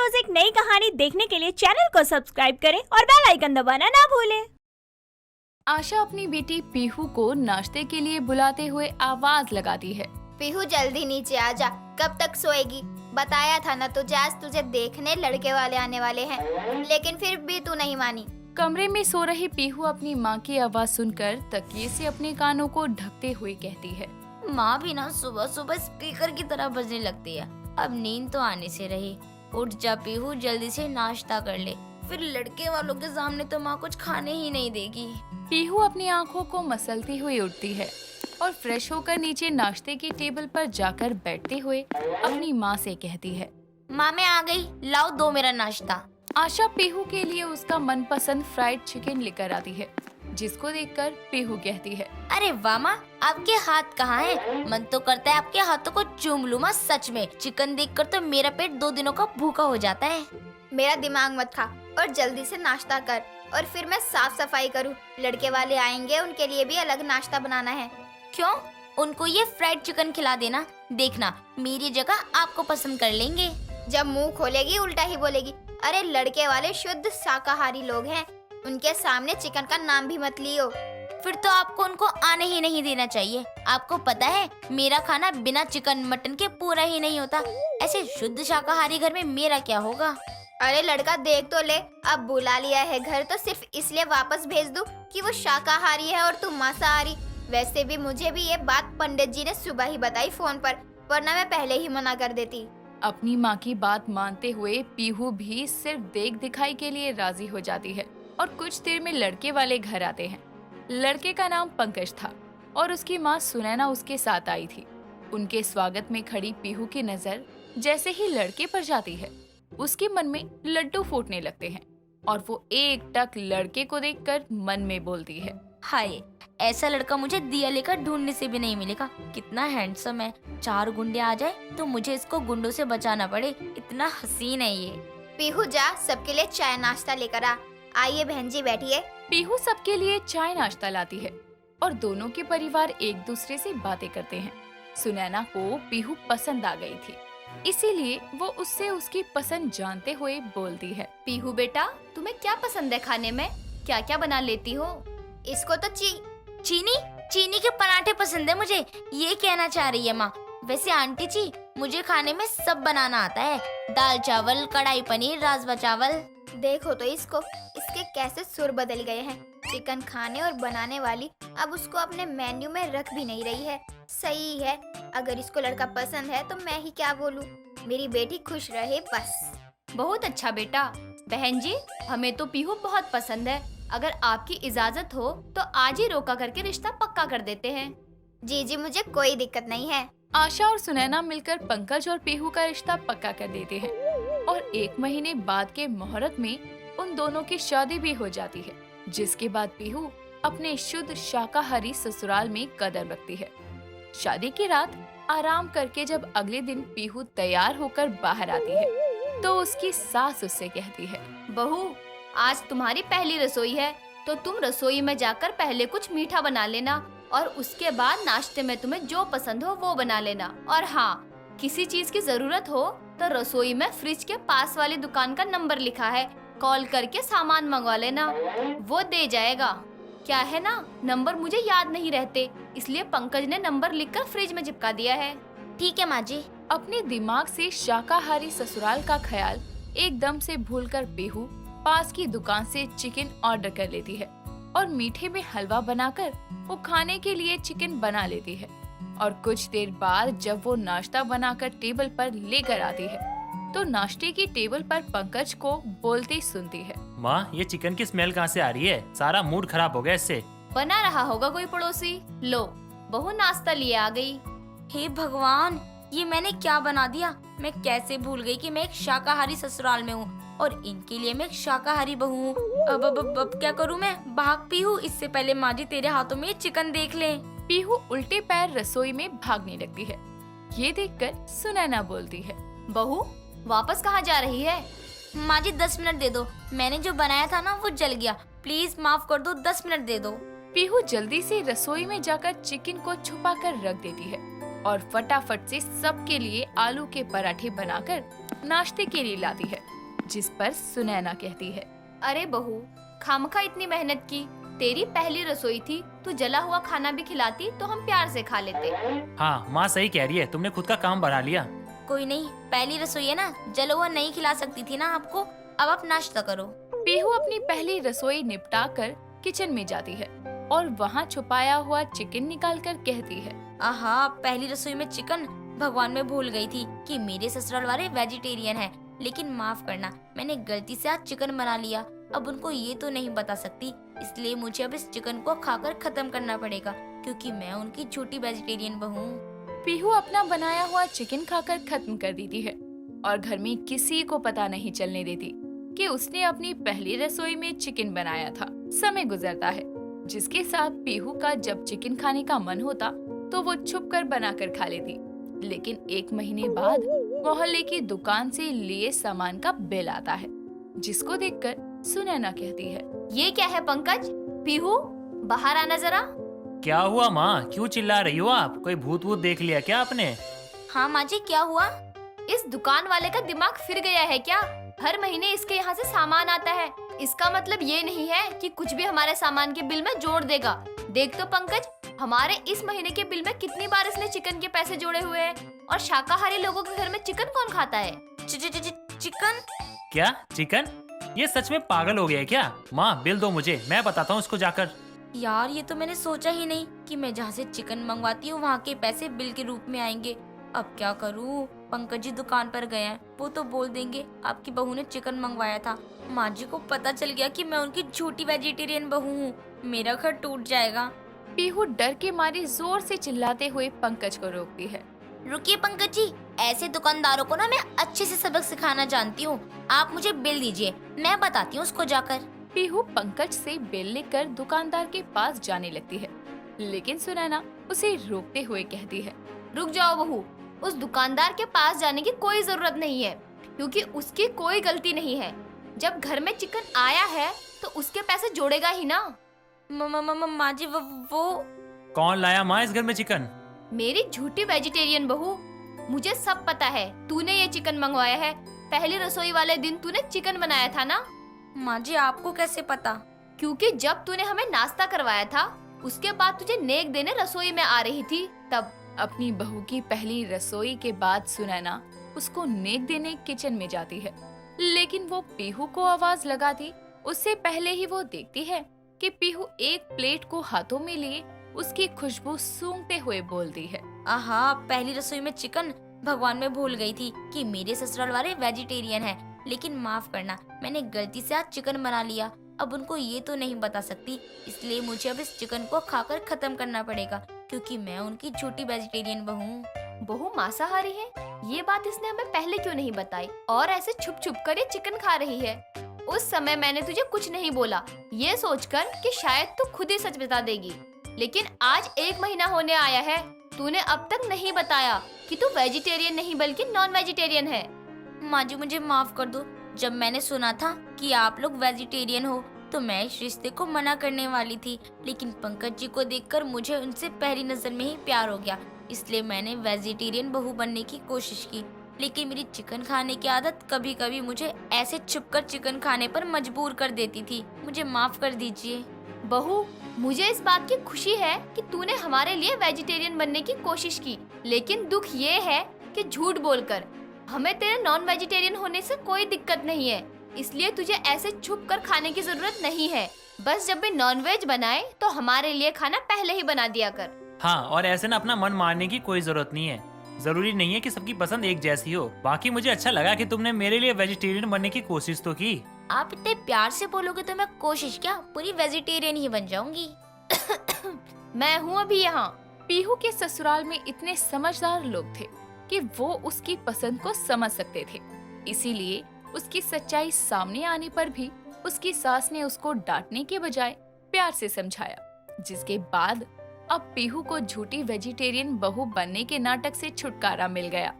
रोज एक नई कहानी देखने के लिए चैनल को सब्सक्राइब करें और बेल आइकन दबाना ना भूलें। आशा अपनी बेटी पीहू को नाश्ते के लिए बुलाते हुए आवाज लगाती है। पीहू जल्दी नीचे आ जा, कब तक सोएगी? बताया था ना तुझे, आज तुझे देखने लड़के वाले आने वाले हैं, लेकिन फिर भी तू नहीं मानी। कमरे में सो रही पीहू अपनी माँ की आवाज सुनकर तकिए से अपने कानों को ढकते हुए कहती है, माँ भी ना सुबह सुबह स्पीकर की तरह बजने लगती है। अब नींद तो आने से रही। उठ जा पीहू, जल्दी से नाश्ता कर ले, फिर लड़के वालों के सामने तो माँ कुछ खाने ही नहीं देगी। पीहू अपनी आंखों को मसलती हुई उठती है और फ्रेश होकर नीचे नाश्ते की टेबल पर जाकर बैठते हुए अपनी माँ से कहती है, माँ मैं आ गई, लाओ दो मेरा नाश्ता। आशा पीहू के लिए उसका मनपसंद फ्राइड चिकन लेकर आती है, जिसको देखकर पीहू कहती है, अरे वाह माँ, आपके हाथ कहाँ हैं? मन तो करता है आपके हाथों को चूम लूं माँ। सच में चिकन देखकर तो मेरा पेट 2 दिनों का भूखा हो जाता है। मेरा दिमाग मत खा और जल्दी से नाश्ता कर, और फिर मैं साफ सफाई करूँ। लड़के वाले आएंगे, उनके लिए भी अलग नाश्ता बनाना है। क्यों? उनको ये फ्राइड चिकन खिला देना, देखना मेरी जगह आपको पसंद कर लेंगे। जब मुंह खोलेगी उल्टा ही बोलेगी। अरे लड़के वाले शुद्ध शाकाहारी लोग हैं, उनके सामने चिकन का नाम भी मत लियो। फिर तो आपको उनको आने ही नहीं देना चाहिए। आपको पता है मेरा खाना बिना चिकन मटन के पूरा ही नहीं होता। ऐसे शुद्ध शाकाहारी घर में मेरा क्या होगा? अरे लड़का देख तो ले, अब बुला लिया है घर तो सिर्फ इसलिए वापस भेज दूं कि वो शाकाहारी है और तू मांसाहारी। वैसे भी मुझे भी ये बात पंडित जी ने सुबह ही बताई फोन पर, वरना मैं पहले ही मना कर देती। अपनी माँ की बात मानते हुए पीहू भी सिर्फ देख दिखाई के लिए राजी हो जाती है और कुछ देर में लड़के वाले घर आते हैं। लड़के का नाम पंकज था और उसकी माँ सुनैना उसके साथ आई थी। उनके स्वागत में खड़ी पीहू की नजर जैसे ही लड़के पर जाती है, उसके मन में लड्डू फूटने लगते हैं और वो एक टक लड़के को देखकर मन में बोलती है, हाय, ऐसा लड़का मुझे दिया लेकर ढूंढने से भी नहीं मिलेगा। कितना हैंडसम है। 4 गुंडे आ जाए तो मुझे इसको गुंडों से बचाना पड़े, इतना हसीन है ये। पीहू जा, सबके लिए चाय नाश्ता लेकर आ। आइए बहन जी बैठिए। पीहू सबके लिए चाय नाश्ता लाती है और दोनों के परिवार एक दूसरे से बातें करते हैं। सुनैना को पीहू पसंद आ गई थी, इसीलिए वो उससे उसकी पसंद जानते हुए बोलती है, पीहू बेटा, तुम्हें क्या पसंद है खाने में? क्या क्या बना लेती हो? इसको तो चीनी के पराठे पसंद है मुझे, ये कहना चाह रही है माँ। वैसे आंटी जी, मुझे खाने में सब बनाना आता है, दाल चावल, कढ़ाई पनीर, राजमा चावल। देखो तो इसके कैसे सुर बदल गए हैं। चिकन खाने और बनाने वाली अब उसको अपने मेन्यू में रख भी नहीं रही है। सही है, अगर इसको लड़का पसंद है तो मैं ही क्या बोलूं। मेरी बेटी खुश रहे बस। बहुत अच्छा बेटा। बहन जी, हमें तो पीहू बहुत पसंद है। अगर आपकी इजाजत हो तो आज ही रोका करके रिश्ता पक्का कर देते हैं। जी जी, मुझे कोई दिक्कत नहीं है। आशा और सुनैना मिलकर पंकज और पीहू का रिश्ता पक्का कर देते हैं और 1 महीने बाद के मुहूर्त में उन दोनों की शादी भी हो जाती है, जिसके बाद पीहू अपने शुद्ध शाकाहारी ससुराल में कदम रखती है। शादी की रात आराम करके जब अगले दिन पीहू तैयार होकर बाहर आती है तो उसकी सास उससे कहती है, बहू, आज तुम्हारी पहली रसोई है तो तुम रसोई में जाकर पहले कुछ मीठा बना लेना और उसके बाद नाश्ते में तुम्हें जो पसंद हो वो बना लेना। और हाँ, किसी चीज की जरूरत हो तो रसोई में फ्रिज के पास वाली दुकान का नंबर लिखा है, कॉल करके सामान मंगवा लेना, वो दे जाएगा। क्या है ना, नंबर मुझे याद नहीं रहते, इसलिए पंकज ने नंबर लिखकर फ्रिज में चिपका दिया है। ठीक है माँ जी। अपने दिमाग से शाकाहारी ससुराल का ख्याल एकदम से भूलकर पीहू पास की दुकान से चिकन ऑर्डर कर लेती है और मीठे में हलवा बनाकर वो खाने के लिए चिकन बना लेती है। और कुछ देर बाद जब वो नाश्ता बनाकर टेबल पर लेकर आती है तो नाश्ते की टेबल पर पंकज को बोलते सुनती है, माँ, ये चिकन की स्मेल कहाँ से आ रही है? सारा मूड खराब हो गया इससे। बना रहा होगा कोई पड़ोसी। लो बहू, नाश्ता लिए आ गई। हे भगवान, ये मैंने क्या बना दिया? मैं कैसे भूल गई कि मैं एक शाकाहारी ससुराल में हूँ और इनके लिए मैं एक शाकाहारी बहू हूँ। अब क्या करूँ मैं? भाग पीहू, इससे पहले माँ जी तेरे हाथों में चिकन देख ले। पीहू उल्टे पैर रसोई में भागने लगती है। ये देखकर सुनैना बोलती है, बहू, वापस कहाँ जा रही है? माँ जी 10 मिनट दे दो, मैंने जो बनाया था ना वो जल गया, प्लीज माफ कर दो, 10 मिनट दे दो। पीहू जल्दी से रसोई में जाकर चिकन को छुपा कर रख देती है और फटाफट से सबके लिए आलू के पराठे बनाकर नाश्ते के लिए लाती है। जिस पर सुनैना कहती है, अरे बहू, खामखा इतनी मेहनत की, तेरी पहली रसोई थी, तू जला हुआ खाना भी खिलाती तो हम प्यार से खा लेते। हाँ माँ सही कह रही है, तुमने खुद का काम बढ़ा लिया। कोई नहीं, पहली रसोई है ना, जलो हुआ नहीं खिला सकती थी ना आपको। अब आप नाश्ता करो। पीहू अपनी पहली रसोई निपटाकर किचन में जाती है और वहाँ छुपाया हुआ चिकन निकालकर कहती है, आहा, पहली रसोई में चिकन, भगवान मैं भूल गई थी कि मेरे ससुराल वाले वेजिटेरियन हैं। लेकिन माफ करना, मैंने गलती से आज चिकन बना लिया। अब उनको ये तो नहीं बता सकती, इसलिए मुझे अब इस चिकन को खाकर खत्म करना पड़ेगा, क्योंकि मैं उनकी छोटी वेजिटेरियन बहू हूँ। पीहू अपना बनाया हुआ चिकन खाकर खत्म कर देती है और घर में किसी को पता नहीं चलने देती कि उसने अपनी पहली रसोई में चिकन बनाया था। समय गुजरता है, जिसके साथ पीहू का जब चिकन खाने का मन होता तो वो छुप कर बना कर खा लेती। लेकिन 1 महीने बाद मोहल्ले की दुकान से लिए सामान का बिल आता है, जिसको देखकर सुनैना कहती है, ये क्या है पंकज? पीहू, बाहर आना जरा। क्या हुआ माँ, क्यों चिल्ला रही हो आप? कोई भूत वूत देख लिया क्या आपने? हाँ माँ जी, क्या हुआ? इस दुकान वाले का दिमाग फिर गया है क्या? हर महीने इसके यहाँ से सामान आता है। इसका मतलब ये नहीं है कि कुछ भी हमारे सामान के बिल में जोड़ देगा। देख तो पंकज, हमारे इस महीने के बिल में कितनी बार इसने चिकन के पैसे जोड़े हुए हैं। और शाकाहारी लोगों के घर में चिकन कौन खाता है? चिकन? क्या चिकन? ये सच में पागल हो गया है क्या? माँ बिल दो मुझे, मैं बताता हूँ उसको जाकर। यार, ये तो मैंने सोचा ही नहीं कि मैं जहाँ से चिकन मंगवाती हूँ वहाँ के पैसे बिल के रूप में आएंगे। अब क्या करूँ? पंकज जी दुकान पर गए हैं, वो तो बोल देंगे आपकी बहू ने चिकन मंगवाया था। माँ जी को पता चल गया कि मैं उनकी झूठी वेजिटेरियन बहू हूँ, मेरा घर टूट जाएगा। पीहू डर के मारे जोर से चिल्लाते हुए पंकज को रोकती है। रुकिए पंकज जी, ऐसे दुकानदारों को ना मैं अच्छे से सबक सिखाना जानती हूँ। आप मुझे बिल दीजिए, मैं बताती हूँ उसको जाकर। पीहू पंकज से बिल लेकर दुकानदार के पास जाने लगती है, लेकिन सुनैना उसे रोकते हुए कहती है, रुक जाओ बहू, उस दुकानदार के पास जाने की कोई जरूरत नहीं है, क्योंकि उसकी कोई गलती नहीं है। जब घर में चिकन आया है तो उसके पैसे जोड़ेगा ही ना। माँ जी, वो कौन लाया माँ इस घर में चिकन? मेरी झूठी वेजिटेरियन बहू, मुझे सब पता है। तूने ये चिकन मंगवाया है। पहली रसोई वाले दिन तूने चिकन बनाया था ना। माँ जी, आपको कैसे पता? क्योंकि जब तूने हमें नाश्ता करवाया था, उसके बाद तुझे नेक देने रसोई में आ रही थी तब। अपनी बहू की पहली रसोई के बाद सुनैना उसको नेक देने किचन में जाती है, लेकिन वो पीहू को आवाज लगाती उससे पहले ही वो देखती है कि पीहू एक प्लेट को हाथों में लिए उसकी खुशबू सूंघते हुए बोलती है, आहा, पहली रसोई में चिकन, भगवान मैं भूल गई थी कि मेरे ससुराल वाले वेजिटेरियन हैं। लेकिन माफ करना, मैंने गलती से आज चिकन बना लिया। अब उनको ये तो नहीं बता सकती, इसलिए मुझे अब इस चिकन को खाकर खत्म करना पड़ेगा, क्योंकि मैं उनकी छोटी वेजिटेरियन बहू हूँ। बहू मांसाहारी है, ये बात इसने हमें पहले क्यों नहीं बताई और ऐसे छुप छुप कर ये चिकन खा रही है। उस समय मैंने तुझे कुछ नहीं बोला, ये सोचकर कि शायद तू खुद ही सच बता देगी। लेकिन आज 1 महीना होने आया है, तूने अब तक नहीं बताया कि तू वेजिटेरियन नहीं बल्कि नॉन वेजिटेरियन है। माँ जी, मुझे माफ कर दो। जब मैंने सुना था कि आप लोग वेजिटेरियन हो तो मैं इस रिश्ते को मना करने वाली थी, लेकिन पंकज जी को देखकर मुझे उनसे पहली नजर में ही प्यार हो गया, इसलिए मैंने वेजिटेरियन बहू बनने की कोशिश की। लेकिन मेरी चिकन खाने की आदत कभी कभी मुझे ऐसे छुपकर चिकन खाने पर मजबूर कर देती थी। मुझे माफ कर दीजिए। बहू, मुझे इस बात की खुशी है कि तूने हमारे लिए वेजिटेरियन बनने की कोशिश की, लेकिन दुख ये है कि झूठ बोलकर हमें तेरे नॉन वेजिटेरियन होने से कोई दिक्कत नहीं है, इसलिए तुझे ऐसे छुप कर खाने की जरूरत नहीं है। बस जब भी नॉन वेज बनाए तो हमारे लिए खाना पहले ही बना दिया कर। हाँ, और ऐसे ना अपना मन मारने की कोई जरूरत नहीं है। जरूरी नहीं है कि सबकी पसंद एक जैसी हो। बाकी मुझे अच्छा लगा कि तुमने मेरे लिए वेजिटेरियन बनने की कोशिश तो की। आप इतने प्यार से बोलोगे तो मैं कोशिश क्या पूरी वेजिटेरियन ही बन जाऊंगी। मैं हूँ अभी यहाँ। पीहू के ससुराल में इतने समझदार लोग थे कि वो उसकी पसंद को समझ सकते थे, इसीलिए उसकी सच्चाई सामने आने पर भी उसकी सास ने उसको डांटने के बजाय प्यार से समझाया, जिसके बाद अब पीहू को झूठी वेजिटेरियन बहू बनने के नाटक से छुटकारा मिल गया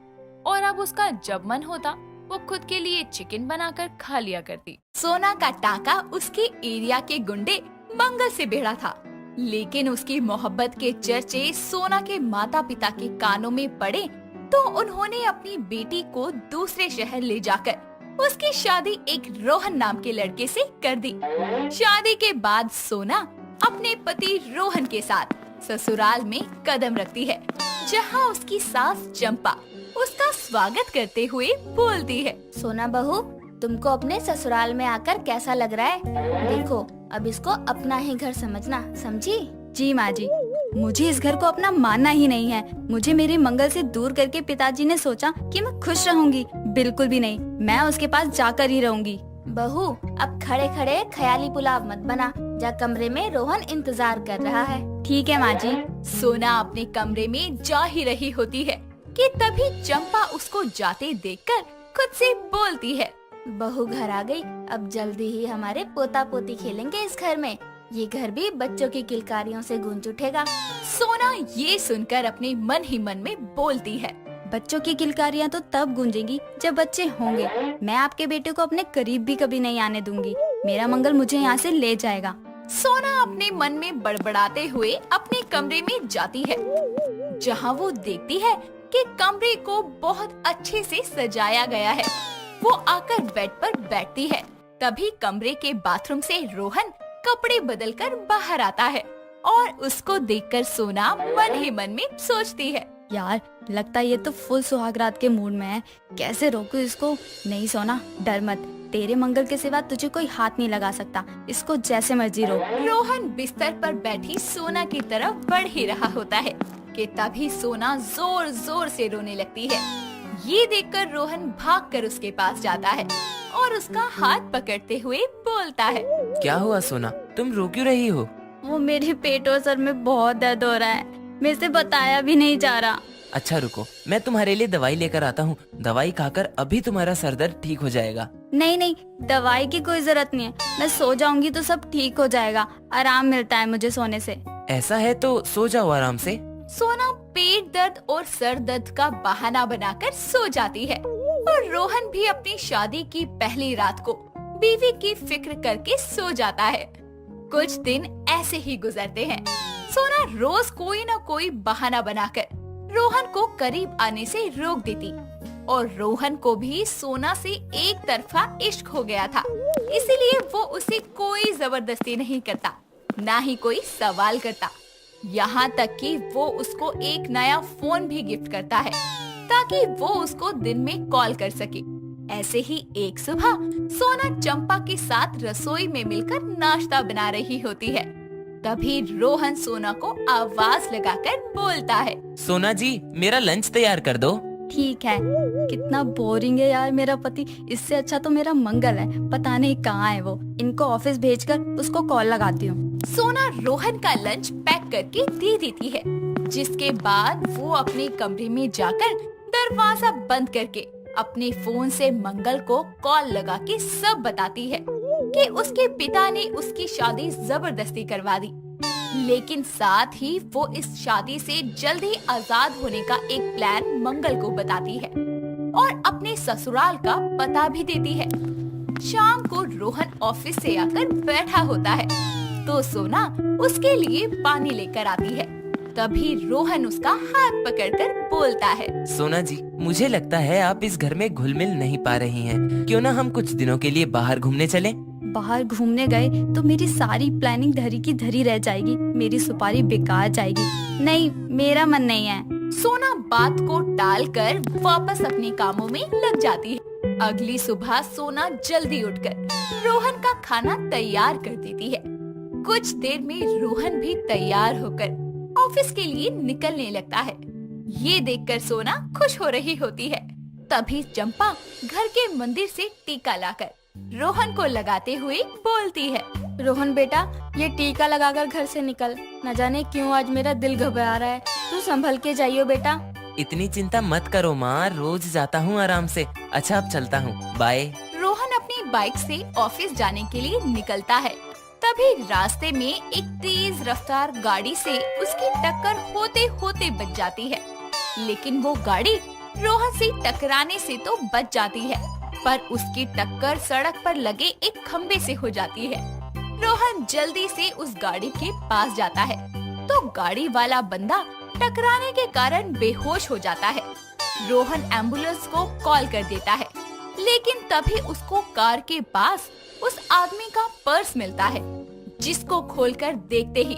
और अब उसका जब मन होता वो खुद के लिए चिकन बनाकर खा लिया करती। सोना का टाका उसके एरिया के गुंडे मंगल से भिड़ा था, लेकिन उसकी मोहब्बत के चर्चे सोना के माता पिता के कानों में पड़े तो उन्होंने अपनी बेटी को दूसरे शहर ले जाकर उसकी शादी एक रोहन नाम के लड़के से कर दी। शादी के बाद सोना अपने पति रोहन के साथ ससुराल में कदम रखती है, जहां उसकी सास चंपा उसका स्वागत करते हुए बोलती है। सोना बहू, तुमको अपने ससुराल में आकर कैसा लग रहा है? देखो, अब इसको अपना ही घर समझना, समझी? जी माँ जी, मुझे इस घर को अपना मानना ही नहीं है। मुझे मेरे मंगल से दूर करके पिताजी ने सोचा कि मैं खुश रहूंगी। बिल्कुल भी नहीं, मैं उसके पास जाकर ही रहूंगी। बहू, अब खड़े खड़े ख्याली पुलाव मत बना, जा कमरे में रोहन इंतजार कर रहा है। ठीक है माँ जी। सोना अपने कमरे में जा ही रही होती है कि तभी चंपा उसको जाते देखकर खुद से बोलती है। बहू घर आ गई, अब जल्दी ही हमारे पोता पोती खेलेंगे इस घर में। ये घर भी बच्चों की किलकारियों से गूंज उठेगा। सोना ये सुनकर अपने मन ही मन में बोलती है। बच्चों की किलकारियाँ तो तब गूंजेंगी जब बच्चे होंगे। मैं आपके बेटे को अपने करीब भी कभी नहीं आने दूंगी। मेरा मंगल मुझे यहाँ से ले जाएगा। सोना अपने मन में बड़बड़ाते हुए अपने कमरे में जाती है, जहाँ वो देखती है कि कमरे को बहुत अच्छे से सजाया गया है। वो आकर बेड पर बैठती है। तभी कमरे के बाथरूम से रोहन कपड़े बदलकर बाहर आता है और उसको देखकर सोना मन ही मन में सोचती है। यार, लगता है ये तो फुल सुहागरात के मूड में है। कैसे रोकूं इसको? नहीं सोना, डर मत। तेरे मंगल के सिवा तुझे कोई हाथ नहीं लगा सकता। इसको जैसे मर्जी रोक। रोहन बिस्तर पर बैठी सोना की तरफ बढ़ ही रहा होता है कि तभी सोना जोर जोर से रोने लगती है। ये देखकर रोहन भागकर उसके पास जाता है और उसका हाथ पकड़ते हुए बोलता है। क्या हुआ सोना, तुम रो क्यों रही हो? वो मेरे पेट और सर में बहुत दर्द हो रहा है। मेरे से बताया भी नहीं जा रहा। अच्छा रुको, मैं तुम्हारे लिए दवाई लेकर आता हूँ। दवाई खाकर अभी तुम्हारा सर दर्द ठीक हो जाएगा। नहीं नहीं, दवाई की कोई जरूरत नहीं है। मैं सो जाऊंगी तो सब ठीक हो जाएगा। आराम मिलता है मुझे सोने से। ऐसा है तो सो जाओ आराम से। सोना पेट दर्द और सर दर्द का बहाना बनाकर सो जाती है और रोहन भी अपनी शादी की पहली रात को बीवी की फिक्र करके सो जाता है। कुछ दिन ऐसे ही गुजरते हैं। सोना रोज कोई न कोई बहाना बनाकर रोहन को करीब आने से रोक देती और रोहन को भी सोना से एक तरफा इश्क हो गया था। इसीलिए वो उसे कोई जबरदस्ती नहीं करता, ना ही कोई सवाल करता। यहाँ तक कि वो उसको एक नया फोन भी गिफ्ट करता है ताकि वो उसको दिन में कॉल कर सके। ऐसे ही एक सुबह सोना चंपा के साथ रसोई में मिलकर नाश्ता बना रही होती है। तभी रोहन सोना को आवाज लगाकर बोलता है। सोना जी, मेरा लंच तैयार कर दो। ठीक है। कितना बोरिंग है यार मेरा पति। इससे अच्छा तो मेरा मंगल है। पता नहीं कहाँ है वो। इनको ऑफिस भेजकर उसको कॉल लगाती हूँ। सोना रोहन का लंच पैक करके दे देती है, जिसके बाद वो अपने कमरे में जाकर दरवाजा बंद करके अपने फोन से मंगल को कॉल लगा के सब बताती है कि उसके पिता ने उसकी शादी जबरदस्ती करवा दी, लेकिन साथ ही वो इस शादी से जल्द ही आजाद होने का एक प्लान मंगल को बताती है और अपने ससुराल का पता भी देती है। शाम को रोहन ऑफिस से आकर बैठा होता है तो सोना उसके लिए पानी लेकर आती है। तभी रोहन उसका हाथ पकड़कर बोलता है। सोना जी, मुझे लगता है आप इस घर में घुल मिल नहीं पा रही हैं। क्यों ना हम कुछ दिनों के लिए बाहर घूमने चलें? बाहर घूमने गए तो मेरी सारी प्लानिंग धरी की धरी रह जाएगी। मेरी सुपारी बेकार जाएगी। नहीं, मेरा मन नहीं है। सोना बात को टालकर वापस अपने कामों में लग जाती है। अगली सुबह सोना जल्दी उठकर रोहन का खाना तैयार कर देती है। कुछ देर में रोहन भी तैयार होकर ऑफिस के लिए निकलने लगता है। ये देखकर सोना खुश हो रही होती है। तभी चंपा घर के मंदिर से टीका लाकर रोहन को लगाते हुए बोलती है। रोहन बेटा, ये टीका लगाकर घर से निकल। न जाने क्यों आज मेरा दिल घबरा रहा है। तू संभल के जाइयो बेटा। इतनी चिंता मत करो माँ, रोज जाता हूँ आराम से। अच्छा, अब चलता हूँ, बाय। रोहन अपनी बाइक से ऑफिस जाने के लिए निकलता है। तभी रास्ते में एक तेज रफ्तार गाड़ी से उसकी टक्कर होते होते बच जाती है, लेकिन वो गाड़ी रोहन से टकराने से तो बच जाती है, पर उसकी टक्कर सड़क पर लगे एक खम्बे से हो जाती है। रोहन जल्दी से उस गाड़ी के पास जाता है तो गाड़ी वाला बंदा टकराने के कारण बेहोश हो जाता है। रोहन एम्बुलेंस को कॉल कर देता है लेकिन तभी उसको कार के पास उस आदमी का पर्स मिलता है, जिसको खोलकर देखते ही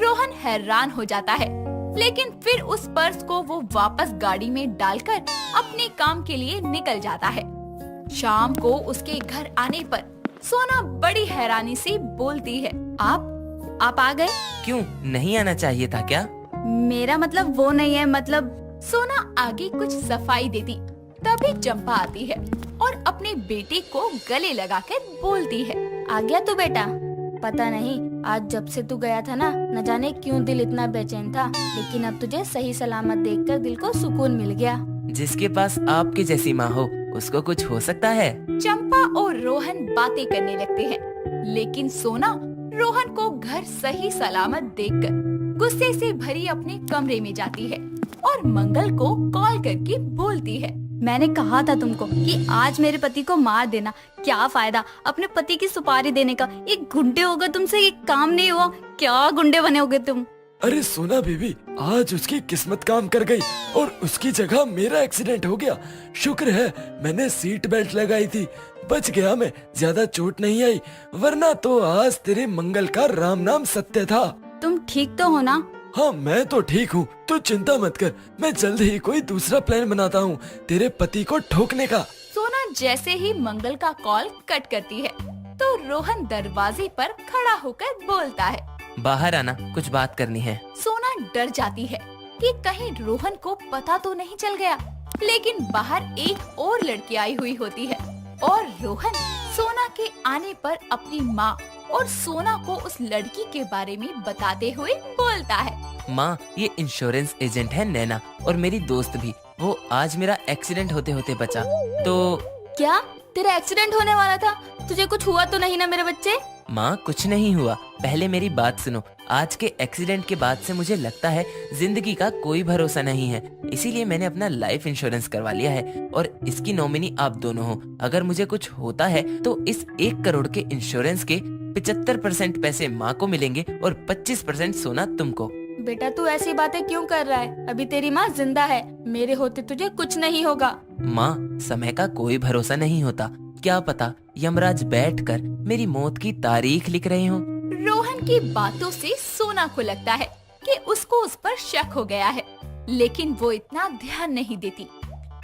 रोहन हैरान हो जाता है। लेकिन फिर उस पर्स को वो वापस गाड़ी में डालकर अपने काम के लिए निकल जाता है। शाम को उसके घर आने पर सोना बड़ी हैरानी से बोलती है, आप आ गए? क्यों, नहीं आना चाहिए था क्या? मेरा मतलब वो नहीं है, मतलब सोना आगे कुछ सफाई देती तभी चंपा आती है और अपने बेटे को गले लगाकर बोलती है, आ गया तू बेटा? पता नहीं आज जब से तू गया था ना, न जाने क्यों दिल इतना बेचैन था, लेकिन अब तुझे सही सलामत देखकर दिल को सुकून मिल गया। जिसके पास आपके जैसी माँ हो उसको कुछ हो सकता है। चंपा और रोहन बातें करने लगते हैं, लेकिन सोना रोहन को घर सही सलामत देखकर गुस्से से भरी अपने कमरे में जाती है और मंगल को कॉल करके बोलती है, मैंने कहा था तुमको कि आज मेरे पति को मार देना। क्या फायदा अपने पति की सुपारी देने का? एक गुंडे हो गए तुमसे, एक काम नहीं हुआ, क्या गुंडे बने होगे तुम? अरे सोना बेबी, आज उसकी किस्मत काम कर गई और उसकी जगह मेरा एक्सीडेंट हो गया। शुक्र है मैंने सीट बेल्ट लगाई थी, बच गया मैं, ज्यादा चोट नहीं आई, वरना तो आज तेरे मंगल का राम नाम सत्य था। तुम ठीक तो हो ना? हाँ मैं तो ठीक हूँ, तू चिंता मत कर, मैं जल्द ही कोई दूसरा प्लान बनाता हूँ तेरे पति को ठोकने का। सोना जैसे ही मंगल का कॉल कट करती है तो रोहन दरवाजे पर खड़ा होकर बोलता है, बाहर आना, कुछ बात करनी है। सोना डर जाती है कि कहीं रोहन को पता तो नहीं चल गया, लेकिन बाहर एक और लड़की आई हुई होती है और रोहन सोना के आने पर अपनी माँ और सोना को उस लड़की के बारे में बताते हुए बोलता है, माँ ये इंश्योरेंस एजेंट है नैना और मेरी दोस्त भी, वो आज मेरा एक्सीडेंट होते होते बचा। तो क्या तेरा एक्सीडेंट होने वाला था? तुझे कुछ हुआ तो नहीं ना मेरे बच्चे? माँ कुछ नहीं हुआ, पहले मेरी बात सुनो। आज के एक्सीडेंट के बाद से मुझे लगता है जिंदगी का कोई भरोसा नहीं है, इसीलिए मैंने अपना लाइफ इंश्योरेंस करवा लिया है और इसकी नॉमिनी आप दोनों हो। अगर मुझे कुछ होता है तो इस 1 करोड़ के इंश्योरेंस के 75% पैसे माँ को मिलेंगे और 25% सोना तुमको। बेटा तू ऐसी बातें क्यों कर रहा है? अभी तेरी माँ जिंदा है, मेरे होते तुझे कुछ नहीं होगा। माँ समय का कोई भरोसा नहीं होता, क्या पता यमराज बैठकर मेरी मौत की तारीख लिख रहे हो। रोहन की बातों से सोना को लगता है कि उसको उस पर शक हो गया है, लेकिन वो इतना ध्यान नहीं देती।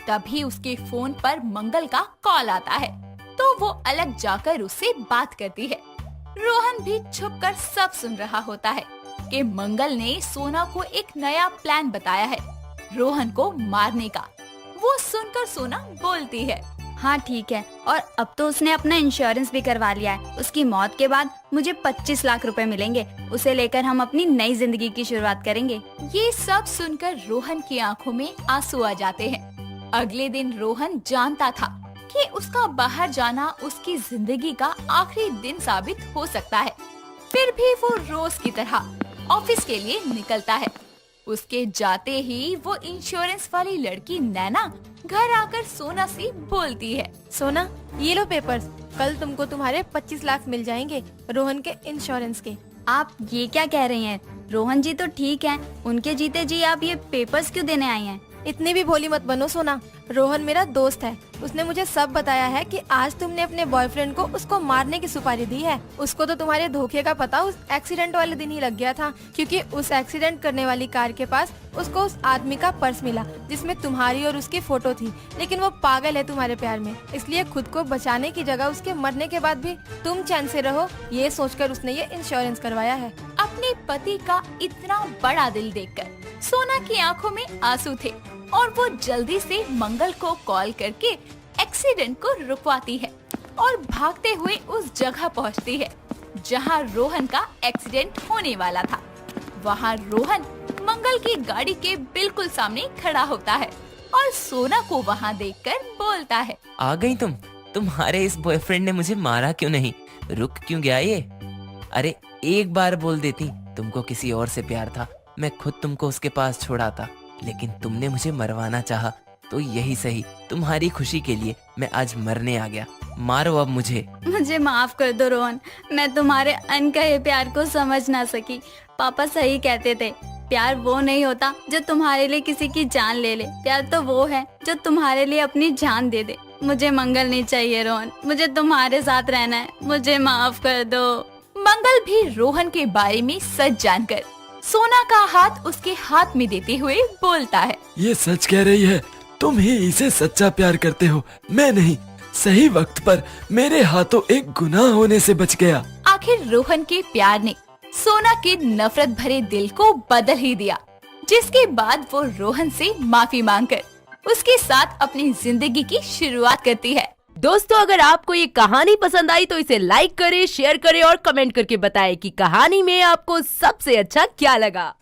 तभी उसके फोन पर मंगल का कॉल आता है तो वो अलग जाकर उससे बात करती है। रोहन भी छुपकर सब सुन रहा होता है कि मंगल ने सोना को एक नया प्लान बताया है रोहन को मारने का। वो सुनकर सोना बोलती है, हाँ ठीक है, और अब तो उसने अपना इंश्योरेंस भी करवा लिया है। उसकी मौत के बाद मुझे 25 लाख रुपए मिलेंगे, उसे लेकर हम अपनी नई जिंदगी की शुरुआत करेंगे। ये सब सुनकर रोहन की आंखों में आंसू आ जाते हैं। अगले दिन रोहन जानता था कि उसका बाहर जाना उसकी जिंदगी का आखिरी दिन साबित हो सकता है, फिर भी वो रोज की तरह ऑफिस के लिए निकलता है। उसके जाते ही वो इंश्योरेंस वाली लड़की नैना घर आकर सोना से बोलती है, सोना ये लो पेपर्स, कल तुमको तुम्हारे 25 लाख मिल जाएंगे रोहन के इंश्योरेंस के। आप ये क्या कह रही हैं? रोहन जी तो ठीक हैं, उनके जीते जी आप ये पेपर्स क्यों देने आई हैं? इतनी भी भोली मत बनो सोना, रोहन मेरा दोस्त है, उसने मुझे सब बताया है कि आज तुमने अपने बॉयफ्रेंड को उसको मारने की सुपारी दी है। उसको तो तुम्हारे धोखे का पता उस एक्सीडेंट वाले दिन ही लग गया था, क्योंकि उस एक्सीडेंट करने वाली कार के पास उसको उस आदमी का पर्स मिला जिसमें तुम्हारी और उसकी फोटो थी। लेकिन वो पागल है तुम्हारे प्यार में, इसलिए खुद को बचाने की जगह उसके मरने के बाद भी तुम चैन से रहो, ये सोचकर उसने ये इंश्योरेंस करवाया है। अपने पति का इतना बड़ा दिल देखकर सोना की आंखों में आंसू थे और वो जल्दी से मंगल को कॉल करके एक्सीडेंट को रुकवाती है और भागते हुए उस जगह पहुंचती है जहां रोहन का एक्सीडेंट होने वाला था। वहां रोहन मंगल की गाड़ी के बिल्कुल सामने खड़ा होता है और सोना को वहां देखकर बोलता है, आ गई तुम? तुम्हारे इस बॉयफ्रेंड ने मुझे मारा क्यों नहीं, रुक क्यों गया ये? अरे एक बार बोल देती तुमको किसी और से प्यार था, मैं खुद तुमको उसके पास छोड़ाता, लेकिन तुमने मुझे मरवाना चाहा, तो यही सही, तुम्हारी खुशी के लिए मैं आज मरने आ गया, मारो अब मुझे। मुझे माफ कर दो रोहन, मैं तुम्हारे अनकहे प्यार को समझ ना सकी। पापा सही कहते थे, प्यार वो नहीं होता जो तुम्हारे लिए किसी की जान ले ले, प्यार तो वो है जो तुम्हारे लिए अपनी जान दे दे। मुझे मंगल नहीं चाहिए रोहन, मुझे तुम्हारे साथ रहना है, मुझे माफ कर दो। मंगल भी रोहन के बारे में सच जानकर सोना का हाथ उसके हाथ में देते हुए बोलता है, ये सच कह रही है, तुम ही इसे सच्चा प्यार करते हो, मैं नहीं। सही वक्त पर मेरे हाथों एक गुनाह होने से बच गया। आखिर रोहन के प्यार ने सोना के नफरत भरे दिल को बदल ही दिया, जिसके बाद वो रोहन से माफी मांगकर उसके साथ अपनी जिंदगी की शुरुआत करती है। दोस्तों, अगर आपको ये कहानी पसंद आई तो इसे लाइक करें, शेयर करें और कमेंट करके बताएं कि कहानी में आपको सबसे अच्छा क्या लगा।